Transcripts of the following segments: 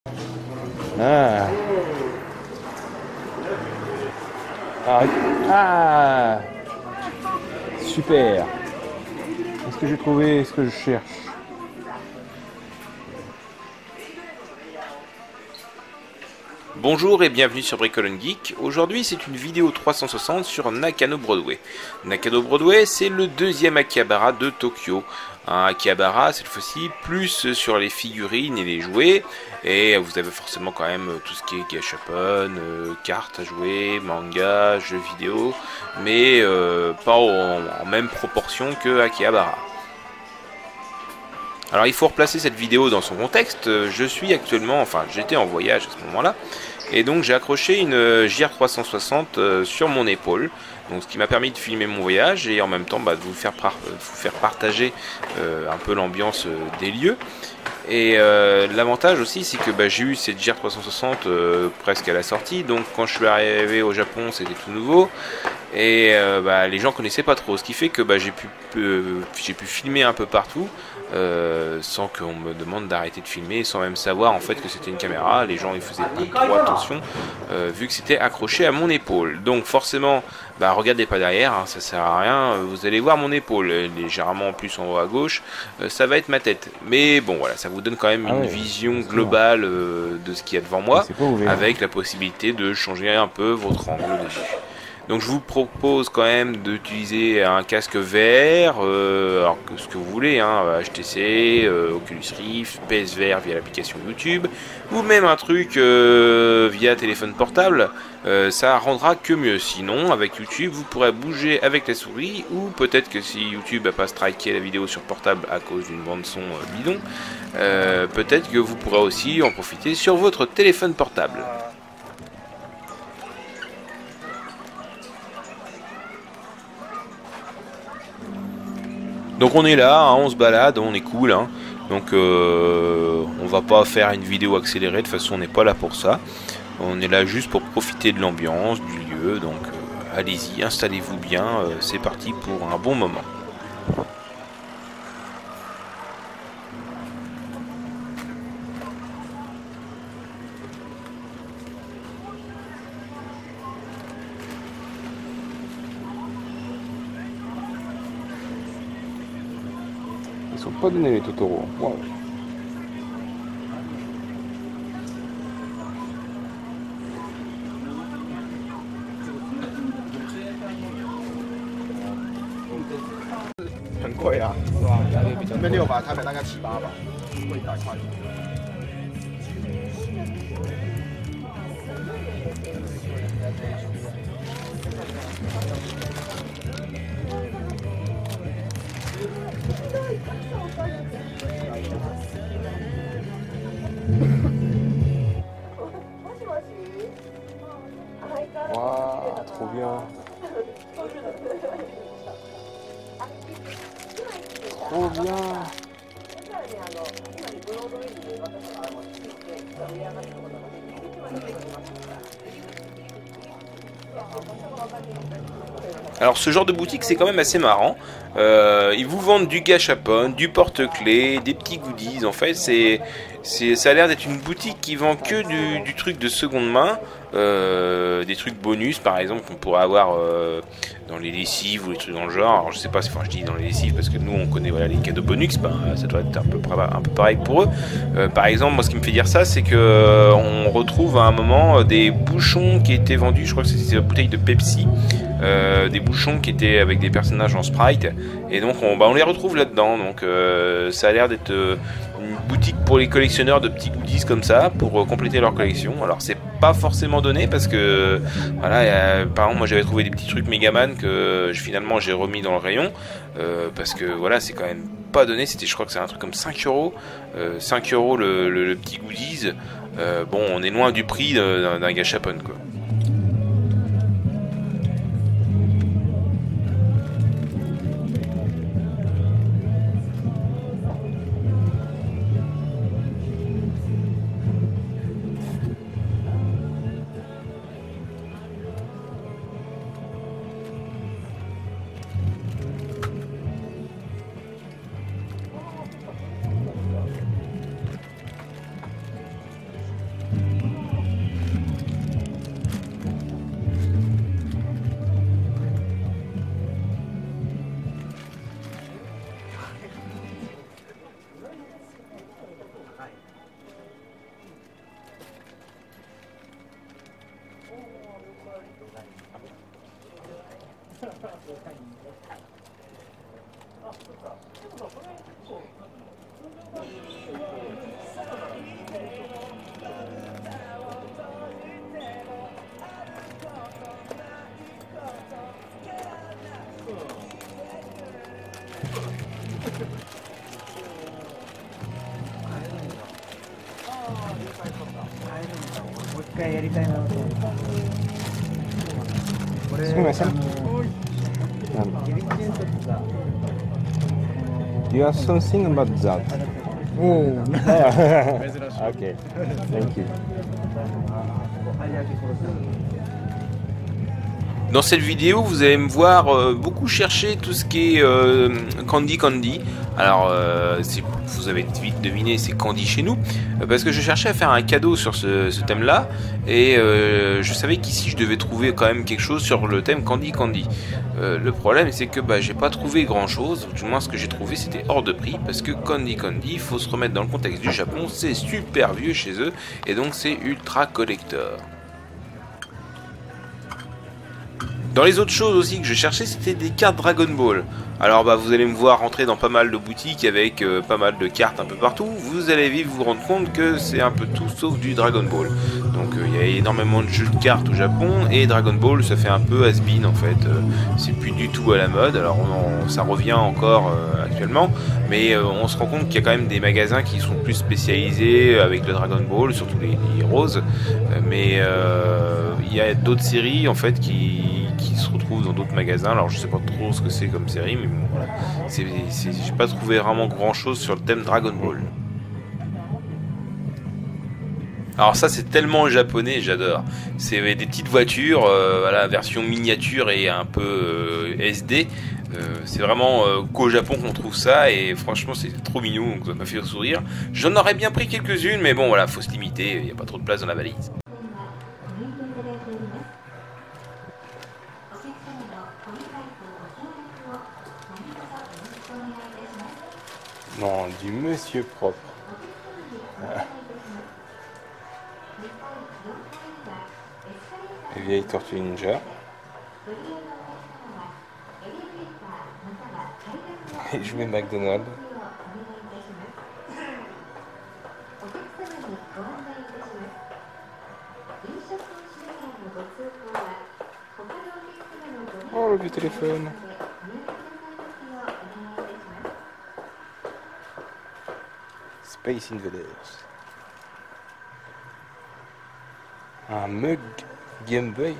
Ah. Arrête. Ah. Super. Est-ce que j'ai trouvé ce que je cherche? Bonjour et bienvenue sur Bricole Geek. Aujourd'hui c'est une vidéo 360 sur Nakano Broadway. Nakano Broadway c'est le deuxième Akihabara de Tokyo. Un Akihabara cette fois-ci plus sur les figurines et les jouets. Et vous avez forcément quand même tout ce qui est gashapon, cartes à jouer, manga, jeux vidéo. Mais pas en même proportion que Akihabara. Alors il faut replacer cette vidéo dans son contexte. Je suis actuellement, enfin j'étais en voyage à ce moment-là, et donc j'ai accroché une JR360 sur mon épaule, donc ce qui m'a permis de filmer mon voyage et en même temps de vous faire partager un peu l'ambiance des lieux. Et l'avantage aussi c'est que j'ai eu cette JR360 presque à la sortie, donc quand je suis arrivé au Japon c'était tout nouveau. Et les gens connaissaient pas trop, ce qui fait que j'ai pu filmer un peu partout sans qu'on me demande d'arrêter de filmer, sans même savoir en fait que c'était une caméra. Les gens ils faisaient pas trop attention vu que c'était accroché à mon épaule. Donc forcément, regardez pas derrière, hein, ça sert à rien. Vous allez voir mon épaule légèrement plus en haut à gauche, ça va être ma tête. Mais bon voilà, ça vous donne quand même une vision globale de ce qu'il y a devant moi, avec la possibilité de changer un peu votre angle dessus. Donc je vous propose quand même d'utiliser un casque VR, alors que ce que vous voulez, hein, HTC, Oculus Rift, PSVR via l'application YouTube, ou même un truc via téléphone portable, ça rendra que mieux. Sinon, avec YouTube, vous pourrez bouger avec la souris, ou peut-être que si YouTube n'a pas striké la vidéo sur portable à cause d'une bande son bidon, peut-être que vous pourrez aussi en profiter sur votre téléphone portable. Donc on est là, hein, on se balade, on est cool, hein. Donc on va pas faire une vidéo accélérée, de toute façon on n'est pas là pour ça. On est là juste pour profiter de l'ambiance, du lieu, donc allez-y, installez-vous bien, c'est parti pour un bon moment. Ils sont pas donnés les Totoro. Wow.很贵啊，是吧？这边600，台北大概7、8吧，贵100块。Waouh, trop bien. Trop bien. Alors ce genre de boutique c'est quand même assez marrant. Ils vous vendent du gashapon, du porte-clés, des petits goodies. En fait ça a l'air d'être une boutique qui vend que du truc de seconde main, des trucs bonus par exemple qu'on pourrait avoir dans les lessives ou les trucs dans le genre. Alors je sais pas, enfin je dis dans les lessives parce que nous on connaît les cadeaux bonus, ça doit être un peu pareil pour eux. Par exemple moi ce qui me fait dire ça c'est que on retrouve à un moment des bouchons qui étaient vendus, je crois que c'était des bouteilles de Pepsi. Des bouchons qui étaient avec des personnages en sprite, et donc on les retrouve là-dedans. Donc ça a l'air d'être une boutique pour les collectionneurs de petits goodies comme ça pour compléter leur collection. Alors c'est pas forcément donné parce que voilà, par exemple moi j'avais trouvé des petits trucs Megaman que finalement j'ai remis dans le rayon parce que voilà c'est quand même pas donné. C'était, je crois que c'est un truc comme 5 euros, 5 euros le petit goodies. Bon, on est loin du prix d'un gashapon quoi. すみません。You have something about that. Oh. Okay. Thank you. Dans cette vidéo, vous allez me voir beaucoup chercher tout ce qui est Candy Candy. Alors, vous avez vite deviné, c'est Candy chez nous, parce que je cherchais à faire un cadeau sur ce thème-là, et je savais qu'ici je devais trouver quand même quelque chose sur le thème Candy Candy. Le problème, c'est que j'ai pas trouvé grand-chose, du moins ce que j'ai trouvé c'était hors de prix, parce que Candy Candy, il faut se remettre dans le contexte du Japon, c'est super vieux chez eux, et donc c'est ultra collector. Dans les autres choses aussi que je cherchais, c'était des cartes Dragon Ball. Alors vous allez me voir rentrer dans pas mal de boutiques avec pas mal de cartes un peu partout. Vous allez vite vous rendre compte que c'est un peu tout sauf du Dragon Ball. Donc il y a énormément de jeux de cartes au Japon et Dragon Ball ça fait un peu has-been en fait. C'est plus du tout à la mode. Alors ça revient encore actuellement, mais on se rend compte qu'il y a quand même des magasins qui sont plus spécialisés avec le Dragon Ball, surtout les Heroes. Mais il y a d'autres séries en fait qui se retrouvent dans d'autres magasins. Alors je sais pas trop ce que c'est comme série, mais bon voilà. J'ai pas trouvé vraiment grand chose sur le thème Dragon Ball. Alors ça c'est tellement japonais, j'adore. C'est des petites voitures, voilà, version miniature et un peu SD. C'est vraiment qu'au Japon qu'on trouve ça et franchement c'est trop mignon, donc ça m'a fait sourire. J'en aurais bien pris quelques-unes, mais bon voilà, faut se limiter, il n'y a pas trop de place dans la valise. Non, du monsieur propre. Les vieilles tortues ninja. Et jouer McDonald's. Oh, le vieux téléphone. Space Invaders. Un mug Game Boy.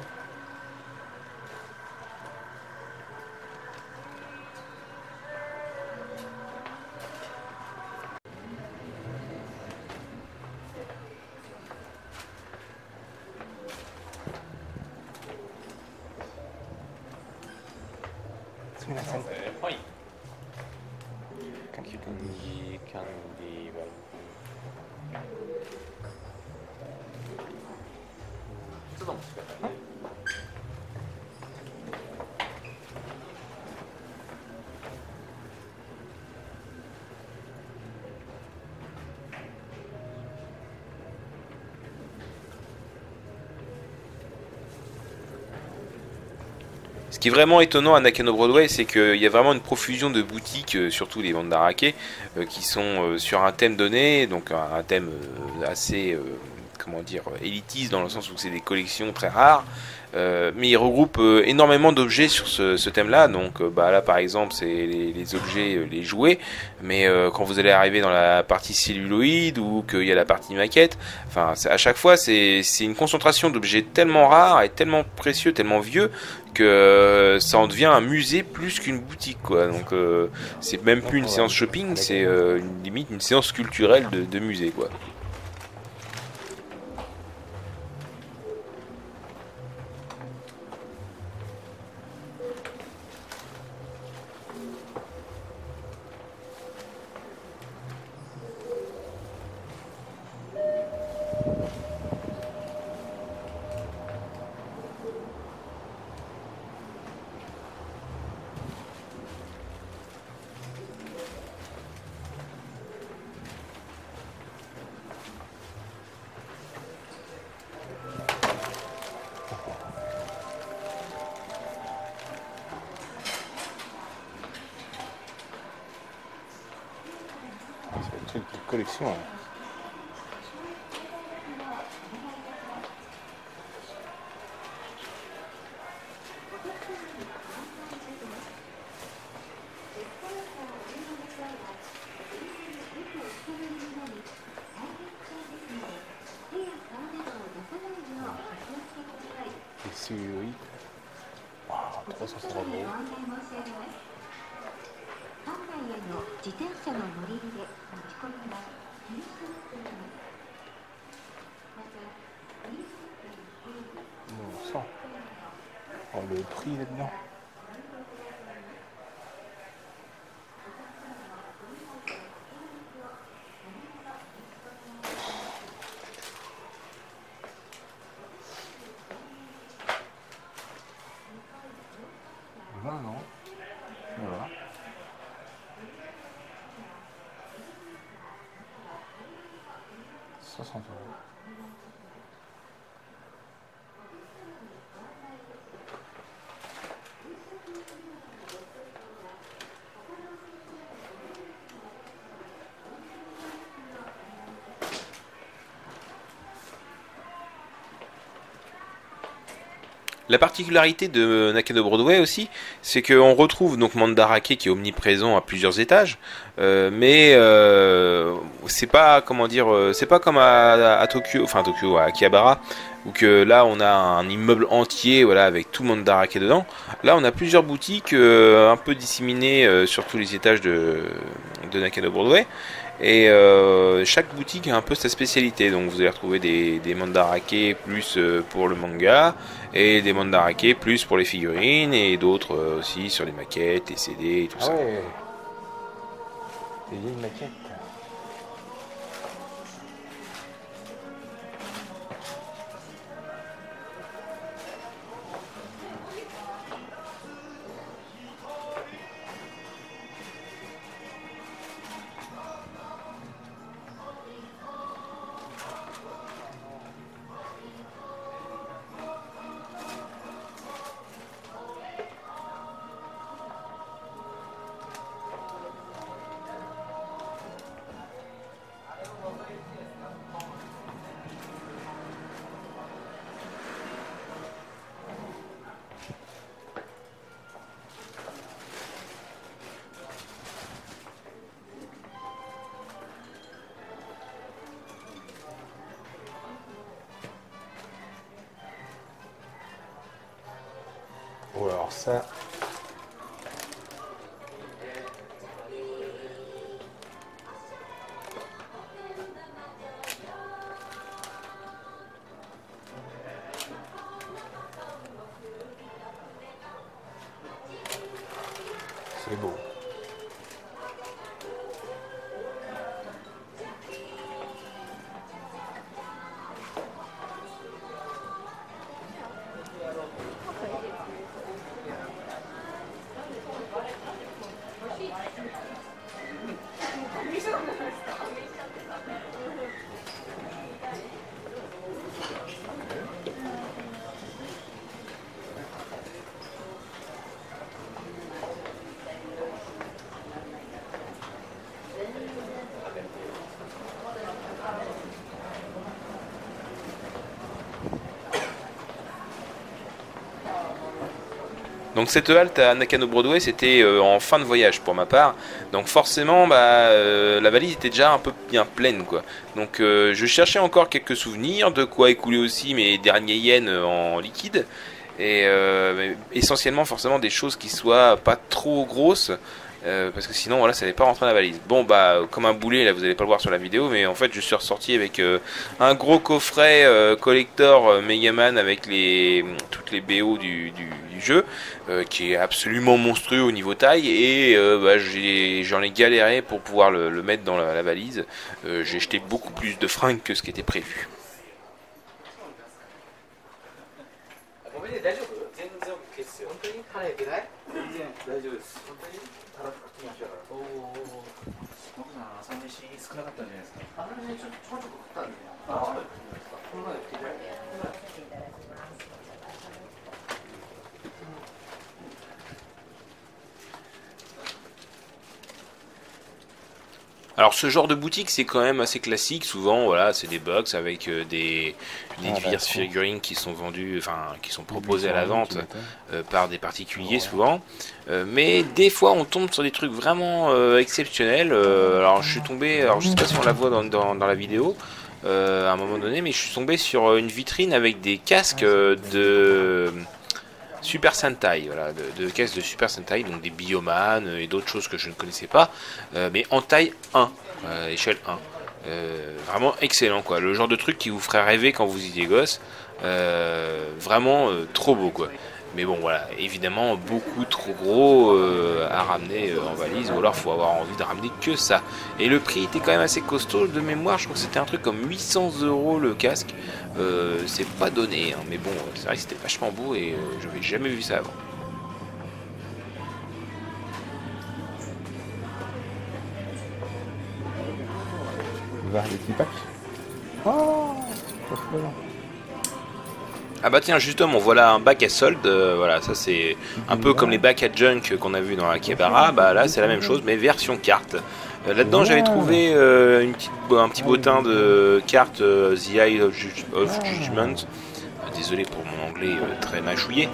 Ce qui est vraiment étonnant à Nakano Broadway, c'est qu'il y a vraiment une profusion de boutiques, surtout les bandes d'arake, qui sont sur un thème donné, donc un thème assez, comment dire, élitiste dans le sens où c'est des collections très rares. Mais il regroupe énormément d'objets sur ce thème-là. Donc là par exemple c'est les objets, les jouets. Mais quand vous allez arriver dans la partie celluloïde ou qu'il y a la partie maquette, enfin à chaque fois c'est une concentration d'objets tellement rares et tellement précieux, tellement vieux que ça en devient un musée plus qu'une boutique quoi. Donc c'est même plus une séance shopping, c'est limite une séance culturelle de musée quoi. collection. Hein. Les CUI. Wow, 350 €. Bon sang. Oh, le prix là-dedans. Non. Voilà. €60. La particularité de Nakano Broadway aussi, c'est qu'on retrouve donc Mandarake qui est omniprésent à plusieurs étages, mais c'est pas comment dire, c'est pas comme à Tokyo, enfin Tokyo, à Akihabara, où que là on a un immeuble entier, voilà, avec tout Mandarake dedans. Là on a plusieurs boutiques un peu disséminées sur tous les étages de Nakano Broadway. Et chaque boutique a un peu sa spécialité. Donc vous allez retrouver des mandarake plus pour le manga, et des mandarake plus pour les figurines, et d'autres aussi sur les maquettes, les CD et tout ça. Ouais. Des vieilles maquettes. Ou alors ça. C'est beau. Donc cette halte à Nakano Broadway, c'était en fin de voyage pour ma part. Donc forcément, la valise était déjà un peu bien pleine, quoi. Donc je cherchais encore quelques souvenirs, de quoi écouler aussi mes derniers yens en liquide. Et essentiellement, forcément, des choses qui soient pas trop grosses. Parce que sinon voilà ça n'allait pas rentrer dans la valise. Bon comme un boulet là, vous allez pas le voir sur la vidéo, mais en fait je suis ressorti avec un gros coffret collector Megaman avec toutes les BO du jeu, qui est absolument monstrueux au niveau taille, et j'en ai galéré pour pouvoir le mettre dans la valise. J'ai jeté beaucoup plus de fringues que ce qui était prévu. Alors ce genre de boutique c'est quand même assez classique, souvent voilà c'est des box avec des diverses figurines qui sont vendues, enfin qui sont proposées à la vente par des particuliers souvent, mais des fois on tombe sur des trucs vraiment exceptionnels. Alors je suis tombé, alors je sais pas si on la voit dans la vidéo à un moment donné, mais je suis tombé sur une vitrine avec des casques de Super Sentai, voilà, de caisses de Super Sentai, donc des Bioman et d'autres choses que je ne connaissais pas, mais en taille 1, échelle 1. Vraiment excellent, quoi. Le genre de truc qui vous ferait rêver quand vous étiez gosse. Vraiment trop beau, quoi. Mais bon, voilà, évidemment, beaucoup trop gros à ramener en valise, ou alors faut avoir envie de ramener que ça. Et le prix était quand même assez costaud de mémoire, je crois que c'était un truc comme 800 € le casque. C'est pas donné, hein, mais bon, c'est vrai que c'était vachement beau et je n'avais jamais vu ça avant. Vers les petits packs. Oh, Ah bah tiens, justement, voilà un bac à solde, voilà, ça c'est un peu comme les bacs à junk qu'on a vu dans Akihabara, bah là c'est la même chose mais version carte. Là-dedans j'avais trouvé un petit bottin de cartes The Eye of Judgment. Désolé pour mon anglais très mâchouillé.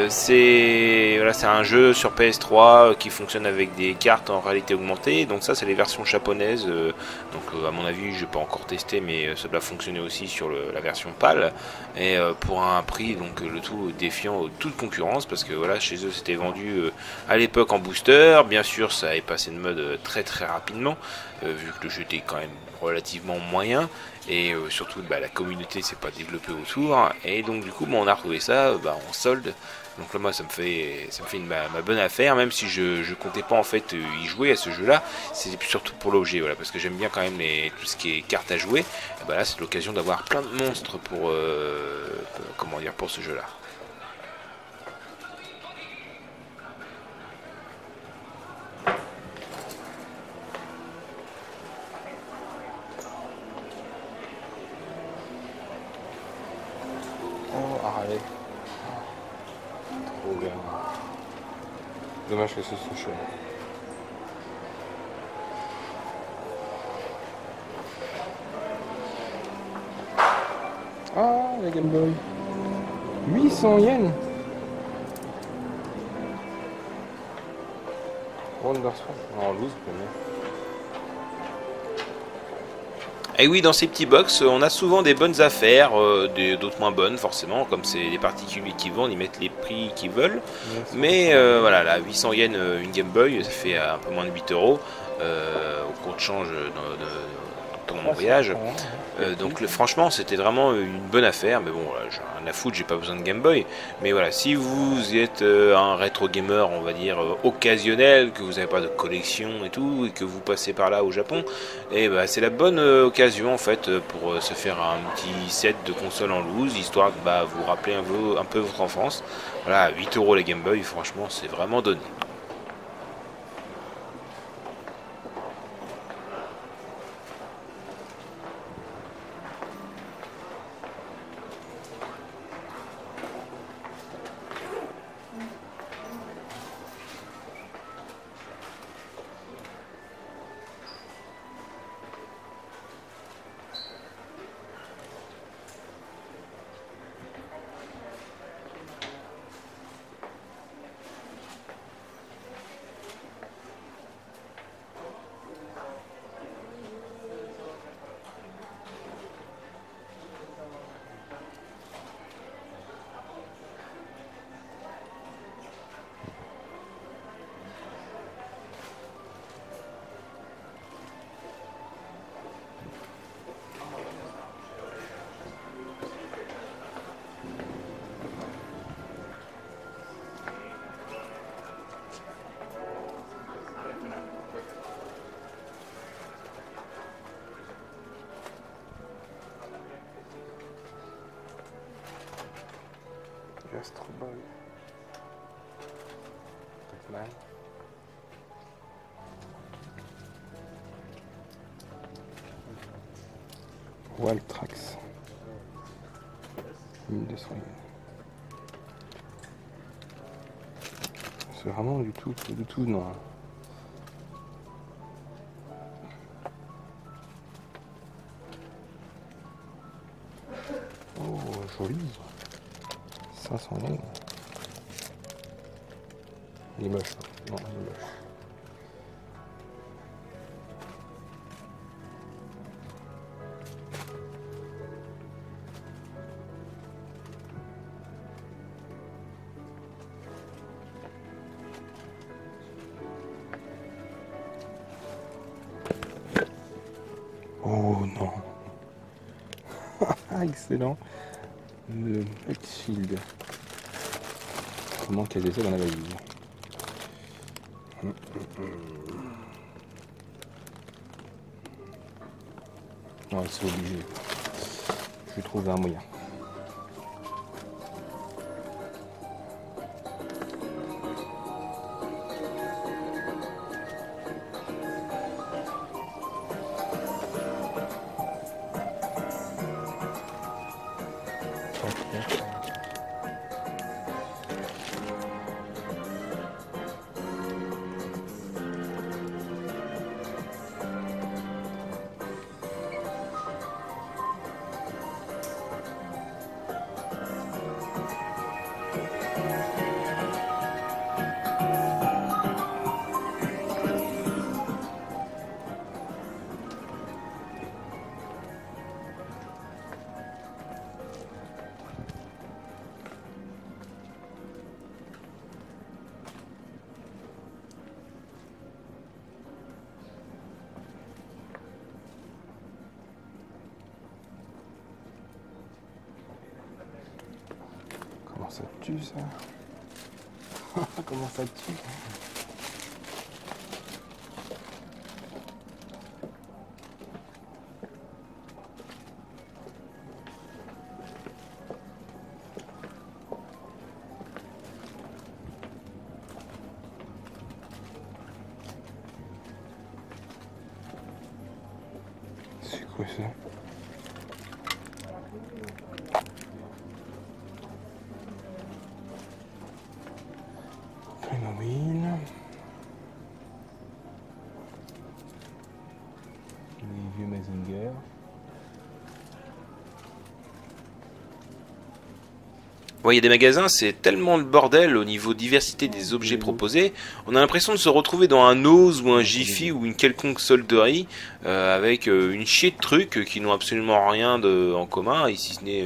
C'est un jeu sur PS3 qui fonctionne avec des cartes en réalité augmentée. Donc ça c'est les versions japonaises. Donc à mon avis je n'ai pas encore testé, mais ça doit fonctionner aussi sur la version PAL. Et pour un prix donc le tout défiant toute concurrence, parce que voilà, chez eux c'était vendu à l'époque en booster. Bien sûr ça est passé de mode très très rapidement, vu que le jeu était quand même relativement moyen. Et surtout la communauté s'est pas développée autour, et donc du coup on a retrouvé ça en solde. Donc là moi ça me fait ma bonne affaire, même si je comptais pas en fait y jouer à ce jeu là. C'est surtout pour l'objet, voilà, parce que j'aime bien quand même tout ce qui est cartes à jouer. Et là c'est l'occasion d'avoir plein de monstres pour pour ce jeu là. Oh, arrête. Trop bien. Dommage que ce soit chaud. Ah, la Game Boy. 800 yens. Wonderswan. En loose, mais... Et oui, dans ces petits box, on a souvent des bonnes affaires, d'autres moins bonnes forcément, comme c'est des particuliers qui vendent, ils mettent les prix qu'ils veulent. Mais voilà, là, 800 yens une Game Boy, ça fait un peu moins de 8 € au cours de change dans mon voyage. Donc franchement c'était vraiment une bonne affaire, mais bon voilà, j'ai rien à foutre, j'ai pas besoin de Game Boy. Mais voilà, si vous êtes un rétro gamer on va dire occasionnel, que vous n'avez pas de collection et tout, et que vous passez par là au Japon, et c'est la bonne occasion en fait pour se faire un petit set de console en loose, histoire de vous rappeler un peu votre enfance. Voilà, 8 € la Game Boy, franchement c'est vraiment donné. Astro Boy. Pac-Man. Waltrax. 1200 yens. C'est vraiment du tout non. joli. 500 yens. Il est moche. Non, il est moche. Oh non. Excellent. Le Shield. Comment caser ça dans la valise? Ouais, c'est obligé. Je vais trouver un moyen. Comment ça tue ça? Comment ça tue? C'est quoi ça? Playmobil. Les vieux Mazinger. Ouais, il y a des magasins, c'est tellement le bordel au niveau diversité des objets proposés. On a l'impression de se retrouver dans un Oz ou un Jiffy ou une quelconque solderie avec une chier de trucs qui n'ont absolument rien en commun, et si ce n'est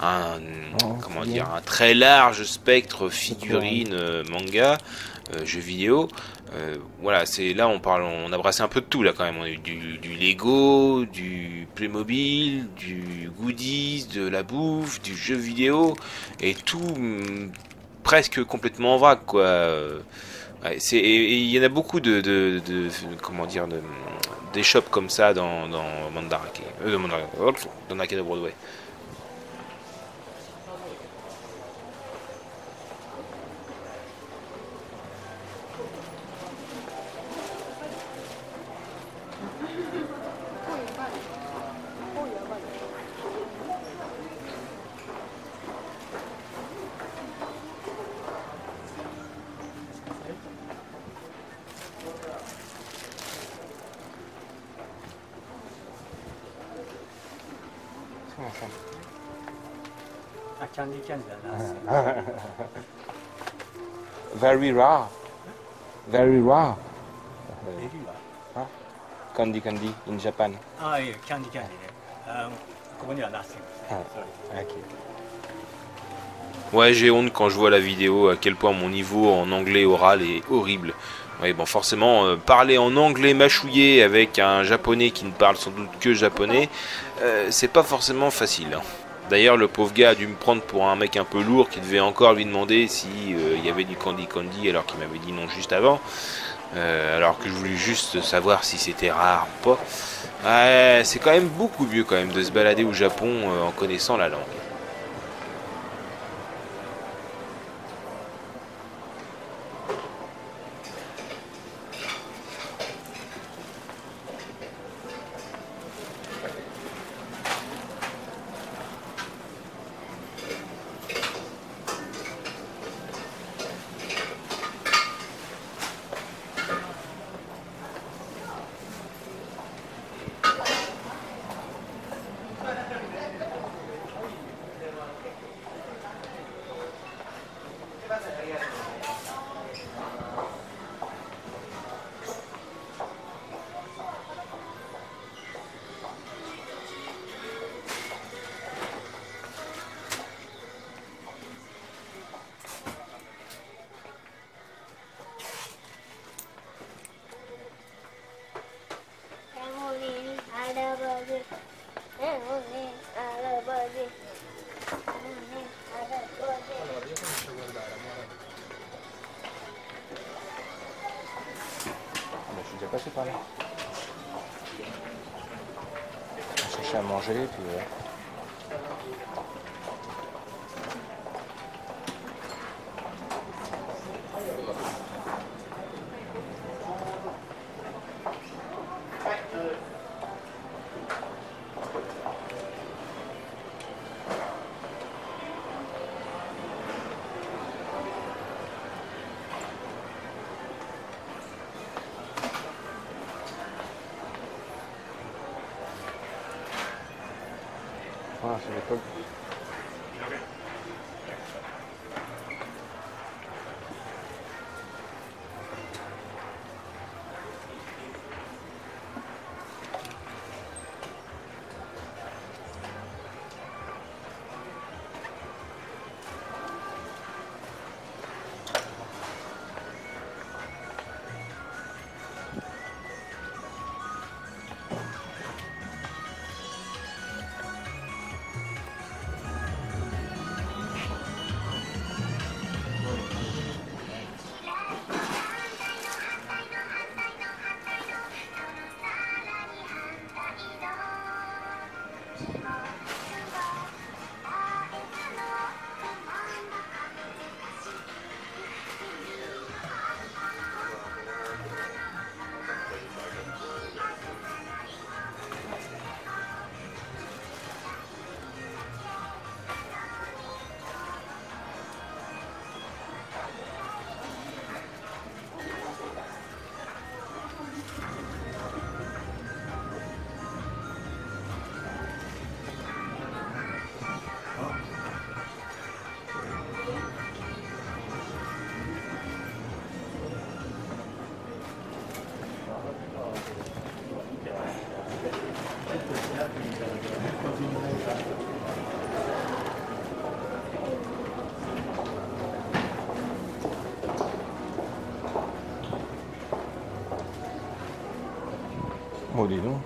un très large spectre figurines, manga, jeux vidéo. Voilà, c'est là on a brassé un peu de tout là quand même. On a eu du Lego, du Playmobil, du goodies, de la bouffe, du jeu vidéo et tout presque complètement en vrac quoi. Ouais, et il y en a beaucoup des shops comme ça dans Mandarake, dans Nakano Broadway. Candy Very rare. Very rare. Candy in Japan. ああ、いえ、キャンディね。ここにはなしです。Ok. Ouais, j'ai honte quand je vois la vidéo à quel point mon niveau en anglais oral est horrible. Ouais, bon, forcément, parler en anglais mâchouillé avec un japonais qui ne parle sans doute que japonais, c'est pas forcément facile. Hein. D'ailleurs, le pauvre gars a dû me prendre pour un mec un peu lourd qui devait encore lui demander si il y avait du candy alors qu'il m'avait dit non juste avant. Alors que je voulais juste savoir si c'était rare ou pas. C'est quand même beaucoup mieux quand même de se balader au Japon en connaissant la langue. passer par là. On va chercher à manger, puis voilà. Ah, c'est l'école. Oh, dis donc.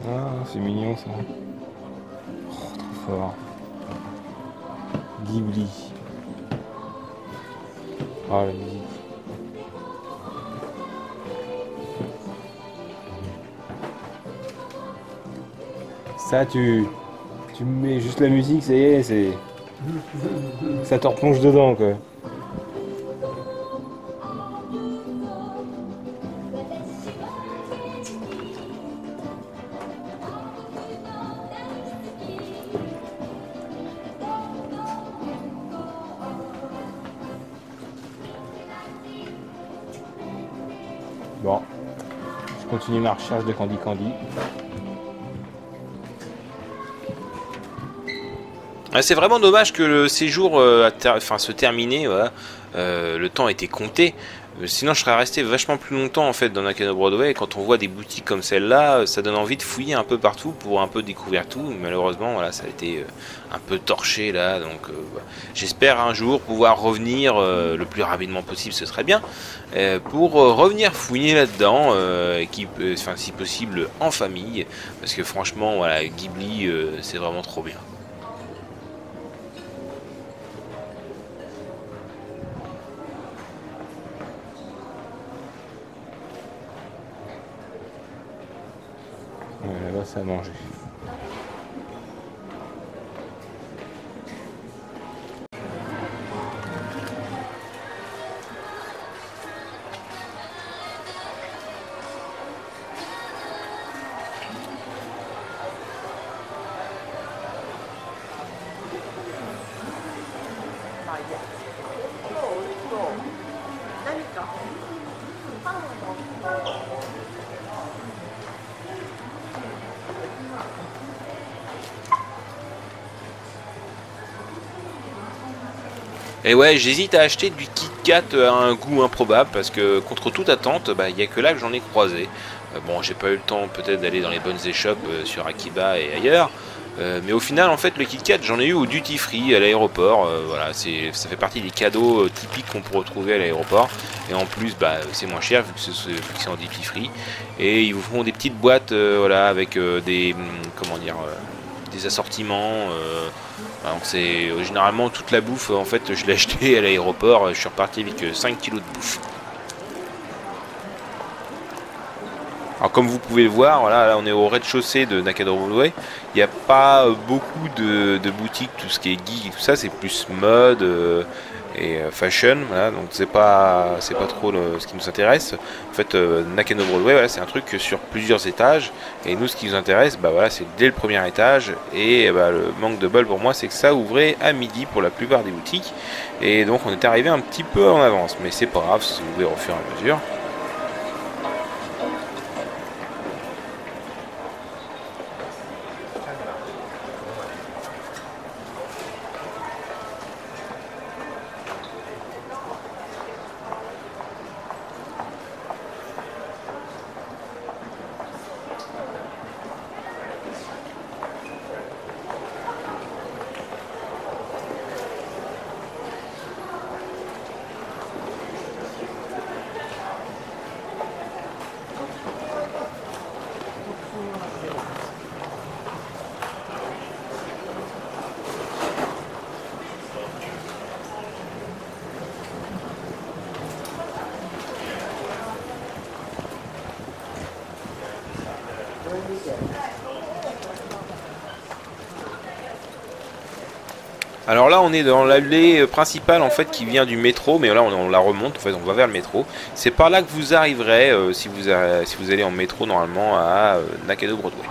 Ah, c'est mignon ça. Oh, trop fort. Ghibli. Ah, la musique. Ça, tu mets juste la musique, ça y est, c'est. Ça te replonge dedans, quoi. Bon, je continue ma recherche de Candy Candy. C'est vraiment dommage que le séjour se terminait, voilà. Le temps était compté. Sinon je serais resté vachement plus longtemps en fait dans Nakano Broadway. Et quand on voit des boutiques comme celle-là, ça donne envie de fouiller un peu partout pour un peu découvrir tout. Malheureusement voilà, ça a été un peu torché là, donc voilà. J'espère un jour pouvoir revenir le plus rapidement possible, ce serait bien, pour revenir fouiller là-dedans, si possible en famille, parce que franchement voilà, Ghibli c'est vraiment trop bien. Ouais, là-bas, ça a mangé. Et ouais, j'hésite à acheter du Kit Kat à un goût improbable parce que contre toute attente, bah, il n'y a que là que j'en ai croisé. Bon, j'ai pas eu le temps peut-être d'aller dans les bonnes échoppes sur Akiba et ailleurs. Mais au final, en fait, le Kit Kat, j'en ai eu au duty free à l'aéroport. Voilà, ça fait partie des cadeaux typiques qu'on peut retrouver à l'aéroport. Et en plus, bah, c'est moins cher vu que c'est en duty free. Et ils vous font des petites boîtes, voilà, avec comment dire, des assortiments. Donc c'est généralement toute la bouffe. En fait, je l'ai acheté à l'aéroport. Je suis reparti avec 5 kilos de bouffe. Alors comme vous pouvez le voir, voilà, là on est au rez-de-chaussée de Nakano Broadway. Il n'y a pas beaucoup de boutiques, tout ce qui est geek et tout ça, c'est plus mode et fashion. Voilà, donc c'est pas trop ce qui nous intéresse. En fait, Nakano Broadway, voilà, c'est un truc sur plusieurs étages. Et nous, ce qui nous intéresse, bah voilà, c'est dès le premier étage. Et bah, le manque de bol pour moi, c'est que ça ouvrait à midi pour la plupart des boutiques. Et donc on est arrivé un petit peu en avance, mais c'est pas grave, ça s'ouvre au fur et à mesure. Alors là on est dans l'allée principale en fait qui vient du métro, mais là on la remonte, en fait on va vers le métro. C'est par là que vous arriverez si vous allez en métro normalement à Nakano Broadway.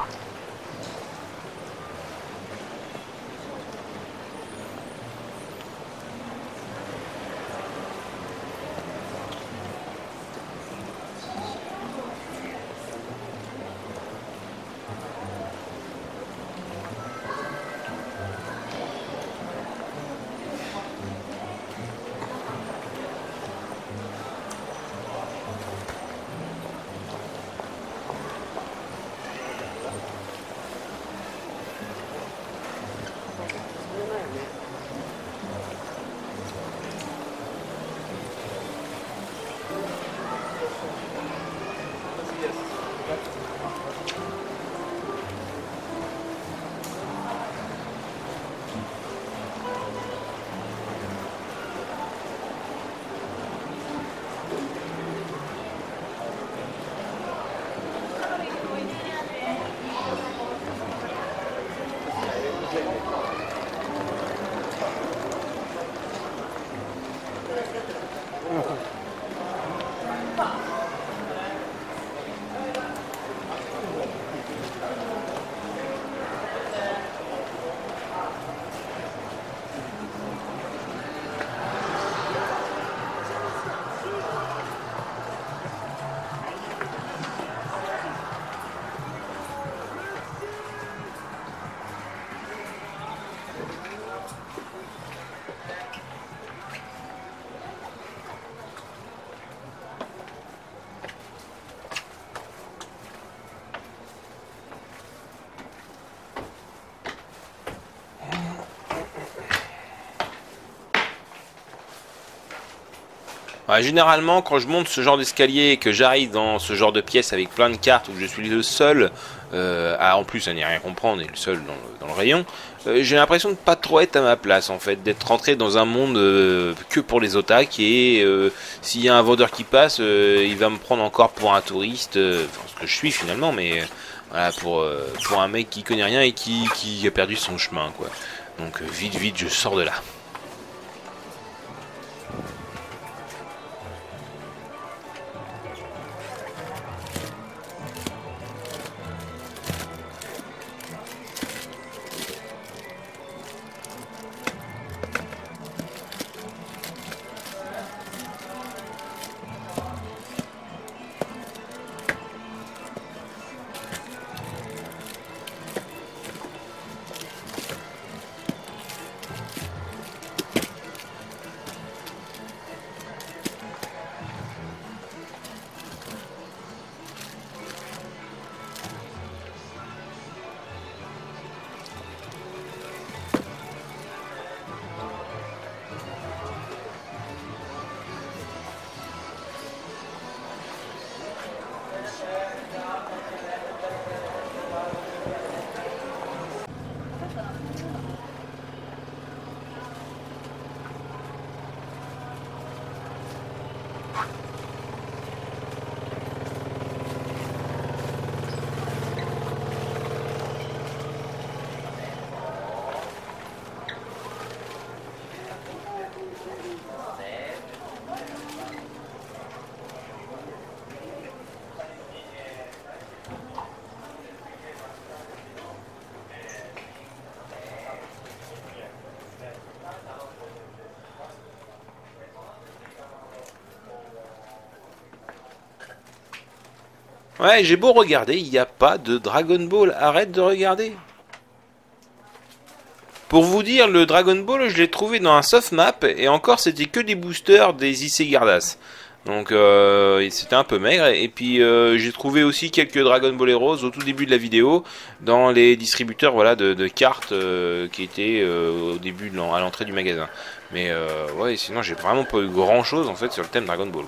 Généralement, quand je monte ce genre d'escalier et que j'arrive dans ce genre de pièce avec plein de cartes où je suis le seul, en plus à n'y rien comprendre et le seul dans le rayon, j'ai l'impression de pas trop être à ma place en fait, d'être rentré dans un monde que pour les otaques et s'il y a un vendeur qui passe, il va me prendre encore pour un touriste, enfin, ce que je suis finalement, mais voilà, pour un mec qui connaît rien et qui a perdu son chemin quoi. Donc vite, je sors de là. Ouais, j'ai beau regarder, il n'y a pas de Dragon Ball. Arrête de regarder. Pour vous dire, le Dragon Ball, je l'ai trouvé dans un soft map, et encore, c'était que des boosters des IC Gardas. Donc, c'était un peu maigre. Et puis, j'ai trouvé aussi quelques Dragon Ball Heroes au tout début de la vidéo, dans les distributeurs voilà, de cartes qui étaient au début, à l'entrée du magasin. Mais, ouais, sinon, j'ai vraiment pas eu grand chose, en fait, sur le thème Dragon Ball.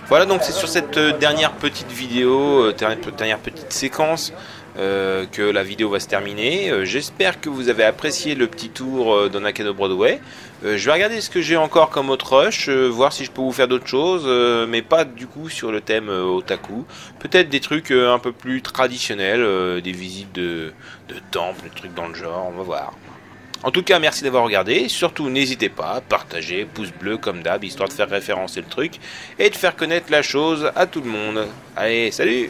Voilà, donc c'est sur cette dernière petite vidéo, dernière petite séquence que la vidéo va se terminer. J'espère que vous avez apprécié le petit tour dans Nakano Broadway. Je vais regarder ce que j'ai encore comme autre rush, voir si je peux vous faire d'autres choses, mais pas du coup sur le thème otaku. Peut-être des trucs un peu plus traditionnels, des visites de temples, des trucs dans le genre, on va voir. En tout cas, merci d'avoir regardé. Surtout, n'hésitez pas à partager, pouce bleu comme d'hab, histoire de faire référencer le truc et de faire connaître la chose à tout le monde. Allez, salut!